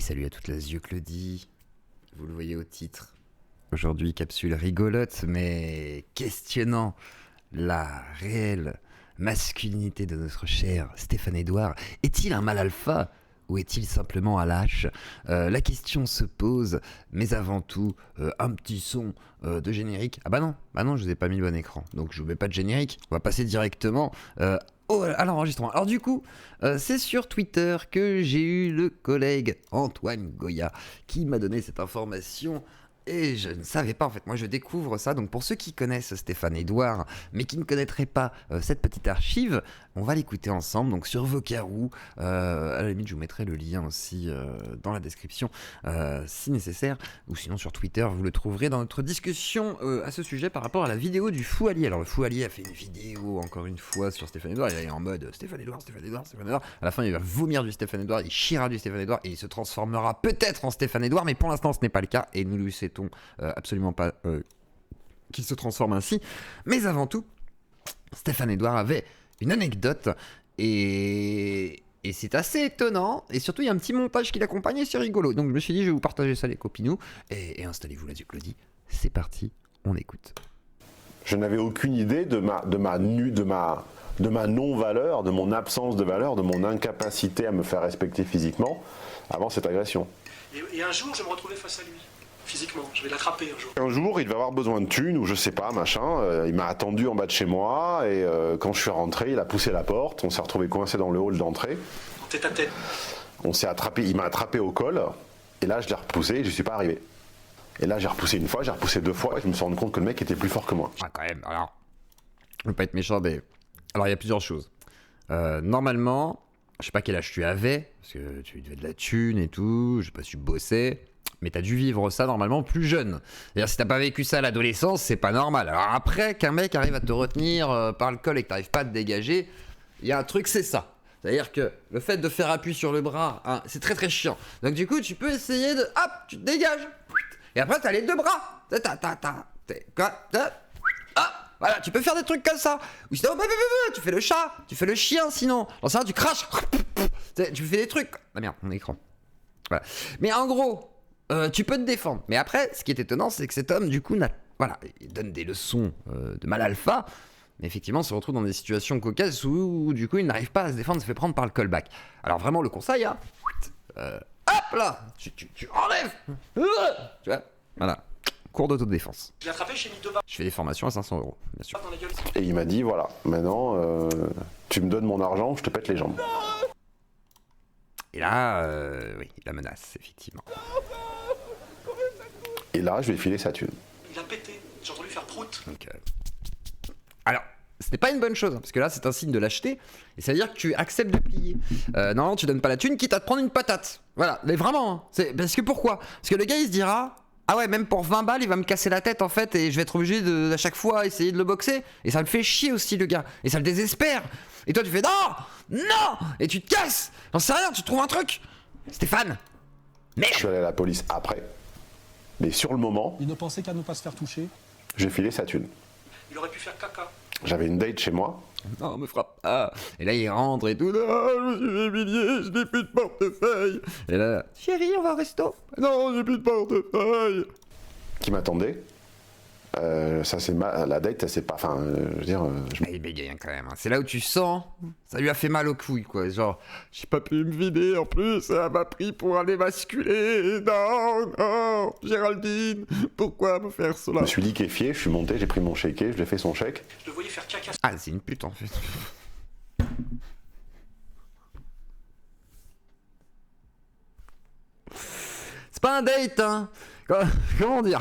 salut à toute la Claudie. Vous le voyez au titre. Aujourd'hui, capsule rigolote mais questionnant la réelle masculinité de notre cher Stéphane Edouard. Est-il un mâle alpha ou est-il simplement un lâche? La question se pose, mais avant tout, un petit son de générique. Ah bah non, je vous ai pas mis le bon écran, donc je vous mets pas de générique. On va passer directement à l'enregistrement. Alors du coup, c'est sur Twitter que j'ai eu le collègue Antoine Goya qui m'a donné cette information. Et je ne savais pas, en fait, moi je découvre ça. Donc pour ceux qui connaissent Stéphane Edouard, mais qui ne connaîtraient pas cette petite archive, on va l'écouter ensemble, donc sur Vocaroo. À la limite, je vous mettrai le lien aussi dans la description, si nécessaire. Ou sinon sur Twitter, vous le trouverez dans notre discussion à ce sujet par rapport à la vidéo du Fou Allié. Alors le Fou Allié a fait une vidéo, encore une fois, sur Stéphane Edouard. Il est en mode Stéphane Edouard. À la fin, il va vomir du Stéphane Edouard, il chiera du Stéphane Edouard, et il se transformera peut-être en Stéphane Edouard, mais pour l'instant, ce n'est pas le cas, et nous lui souhaitons absolument pas qu'il se transforme ainsi. Mais avant tout, Stéphane Edouard avait une anecdote et c'est assez étonnant, et surtout il y a un petit montage qui l'accompagne et c'est rigolo. Donc je me suis dit je vais vous partager ça les copinous et installez-vous la Claudie. C'est parti, on écoute. Je n'avais aucune idée de ma non-valeur, de mon absence de valeur, de mon incapacité à me faire respecter physiquement avant cette agression. Et un jour, je me retrouvais face à lui, physiquement. Je vais l'attraper un jour. Un jour, il va avoir besoin de thunes, ou je sais pas, machin. Il m'a attendu en bas de chez moi, et quand je suis rentré, il a poussé la porte. On s'est retrouvé coincé dans le hall d'entrée. En tête à tête. On s'est attrapé, il m'a attrapé au col, et là, je l'ai repoussé, et je suis pas arrivé. Et là, j'ai repoussé une fois, j'ai repoussé deux fois, et je me suis rendu compte que le mec était plus fort que moi. Ah, quand même, alors, je veux pas être méchant, mais. Alors, il y a plusieurs choses. Normalement, je sais pas quel âge tu avais, parce que tu devais de la thune et tout, je sais pas si tu bossais, mais t'as dû vivre ça normalement plus jeune. C'est-à-dire, si t'as pas vécu ça à l'adolescence, c'est pas normal. Alors après, qu'un mec arrive à te retenir par le col et que t'arrives pas à te dégager, il y a un truc, c'est ça. C'est-à-dire que le fait de faire appui sur le bras, hein, c'est très très chiant. Donc du coup, tu peux essayer de... Hop, tu te dégages. Et après, t'as les deux bras. Voilà, tu peux faire des trucs comme ça. Ou sinon, tu fais le chat, tu fais le chien sinon. Dans ça, tu craches. Tu fais des trucs. Ah merde, mon écran. Voilà. Mais en gros, tu peux te défendre. Mais après, ce qui est étonnant, c'est que cet homme, du coup, voilà, il donne des leçons de mal alpha. Mais effectivement, se retrouve dans des situations cocasses où du coup, il n'arrive pas à se défendre, se fait prendre par le callback. Alors vraiment, le conseil, hein, hop là, tu enlèves. Tu vois, voilà. Cours d'autodéfense. Je l'ai attrapé, j'ai mis deux balles Je fais des formations à 500 €, bien sûr. dans la gueule. Et il m'a dit, voilà, maintenant, tu me donnes mon argent, je te pète les jambes. Et là, oui, la menace, effectivement. Et là, je vais filer sa thune. Il a pété, j'ai entendu faire prout. Donc, alors, c'était pas une bonne chose, hein, parce que là, c'est un signe de lâcheté, et ça veut dire que tu acceptes de plier. Normalement, tu donnes pas la thune, quitte à te prendre une patate. Voilà, mais vraiment, hein, parce que pourquoi? Parce que le gars, il se dira... Ah ouais, même pour 20 balles, il va me casser la tête en fait, et je vais être obligé de, à chaque fois, essayer de le boxer. Et ça me fait chier aussi, le gars. Et ça le désespère. Et toi, tu fais non, et tu te casses. J'en sais rien, tu trouves un truc. Stéphane. Merde. Je suis allé à la police après. Mais sur le moment, Il ne pensait qu'à ne pas se faire toucher. j'ai filé sa thune. Il aurait pu faire caca. J'avais une date chez moi. Non, on me frappe. Ah. Et là, il rentre et tout. Non, je me suis humilié, je n'ai plus de portefeuille. Et là, chérie, on va au resto. Non, j'ai plus de portefeuille. Qui m'attendait. Ça c'est la date, ça c'est pas. Enfin, je veux dire. Ah, il bégaye hein, quand même. Hein. C'est là où tu sens, ça lui a fait mal aux couilles, quoi. Genre, j'ai pas pu me vider en plus, ça m'a pris pour aller basculer. Non, Géraldine, pourquoi me faire cela? Je me suis liquéfié, je suis monté, j'ai pris mon chéquier, je lui ai fait son chèque. Je le voyais faire caca. Ah, c'est une pute en fait. C'est pas un date, hein. Comment dire?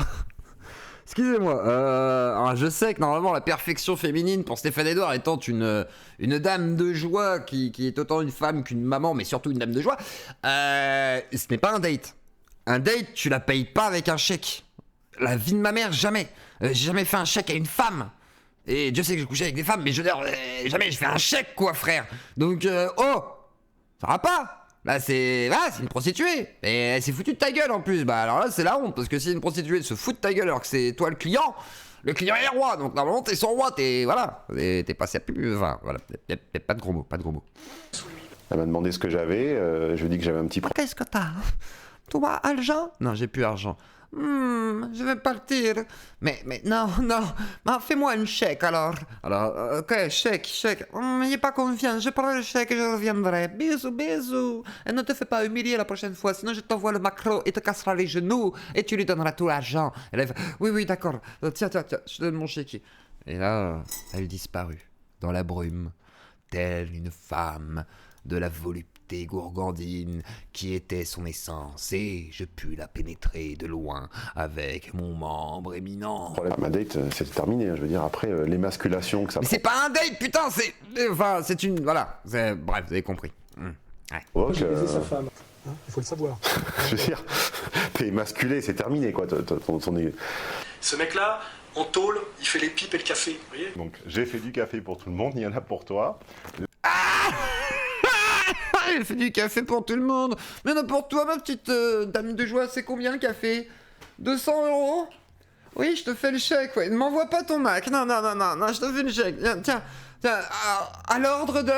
Excusez-moi, alors je sais que normalement la perfection féminine pour Stéphane Edouard étant une dame de joie qui est autant une femme qu'une maman, mais surtout une dame de joie, ce n'est pas un date. Un date, tu la payes pas avec un chèque. La vie de ma mère, jamais. J'ai jamais fait un chèque à une femme. Et Dieu sait que j'ai couché avec des femmes, mais je veux dire, jamais j'ai fait un chèque, quoi, frère. Donc, ça va pas. Là, c'est une prostituée. Et elle s'est foutue de ta gueule en plus. Bah, alors là, c'est la honte. Parce que si une prostituée se fout de ta gueule alors que c'est toi le client est roi. Donc, normalement, t'es son roi. T'es passé à plus. Enfin, voilà. Pas de gros mots, pas de gros mots. Sous lui. Elle m'a demandé ce que j'avais, je lui ai dit que j'avais un petit Qu'est-ce que t'as? Toi, argent? Non, j'ai plus argent. Je vais partir. Mais non, fais-moi un chèque alors. Alors, ok, chèque. N'ayez pas confiance, je prends le chèque et je reviendrai. Bisous. Et ne te fais pas humilier la prochaine fois, sinon je t'envoie le macro et te cassera les genoux et tu lui donneras tout l'argent. Et là, elle fait, oui, d'accord. Tiens, je te donne mon chéquier. Et là, elle disparut dans la brume, telle une femme de la volupté gourgandine qui était son essence, et je pus la pénétrer de loin avec mon membre éminent. Ma date, c'était terminé. Je veux dire, après, l'émasculation que ça Mais c'est pas un date, putain, c'est une... Voilà, bref, vous avez compris. Ouais. provoque. J'ai baisé sa femme. Hein, il faut le savoir. Je veux dire, t'es émasculé, c'est terminé, quoi. Ce mec-là, en tôle, il fait les pipes et le café, vous voyez? Donc, j'ai fait du café pour tout le monde, il y en a pour toi. Elle fait du café pour tout le monde. Mais non, pour toi, ma petite dame de joie, c'est combien le café? 200 €? Oui, je te fais le chèque, ouais. Ne m'envoie pas ton Mac. Non, je te fais le chèque. Tiens, à l'ordre de...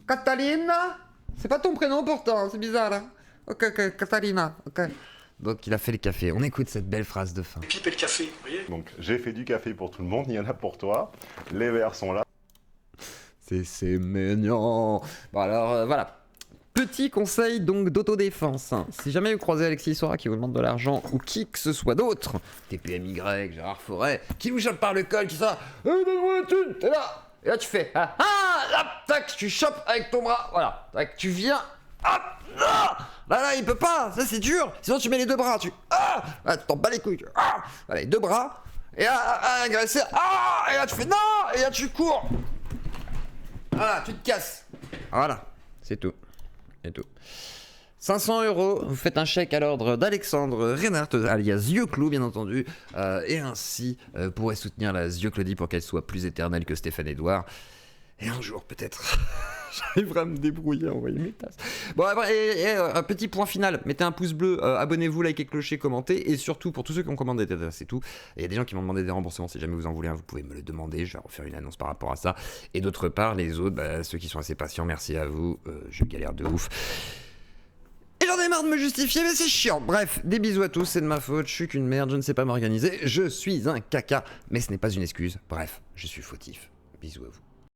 Catalina? C'est pas ton prénom pourtant, c'est bizarre, hein. Ok, Catalina, ok. Donc il a fait le café. On écoute cette belle phrase de fin. Les pipes et le café, vous voyez? Donc, j'ai fait du café pour tout le monde, il y en a pour toi. Les verres sont là. C'est mignon. Bon alors voilà. Petit conseil donc d'autodéfense. Si jamais vous croisez Alexis Sora qui vous demande de l'argent ou qui que ce soit d'autre, TPMY, Gérard Forêt, qui vous chope par le col, qui ça, donne-moi la thune, t'es là. Et là tu fais, là, tac, tu chopes avec ton bras, voilà, tac, tu viens, hop, là, il peut pas, ça c'est dur. Sinon tu mets les deux bras, tu t'en bats les couilles, voilà, les deux bras, et là, agressé, et là tu fais non, et là tu cours. Voilà, tu te casses. Voilà, c'est tout. 500 €, vous faites un chèque à l'ordre d'Alexandre Reinhardt, alias Zioclou, bien entendu, et ainsi pourrez soutenir la Zioclodie pour qu'elle soit plus éternelle que Stéphane Edouard. Et un jour, peut-être, j'arriverai à me débrouiller à envoyer mes tasses. Bon, et un petit point final, mettez un pouce bleu, abonnez-vous, likez, clocher, commentez, et surtout, pour tous ceux qui ont commandé des tasses, c'est tout. Il y a des gens qui m'ont demandé des remboursements, si jamais vous en voulez un, vous pouvez me le demander, je vais refaire une annonce par rapport à ça. Et d'autre part, les autres, ceux qui sont assez patients, merci à vous, je galère de ouf. Et j'en ai marre de me justifier, mais c'est chiant. Bref, des bisous à tous, c'est de ma faute, je suis qu'une merde, je ne sais pas m'organiser, je suis un caca, mais ce n'est pas une excuse. Bref, je suis fautif. Bisous à vous.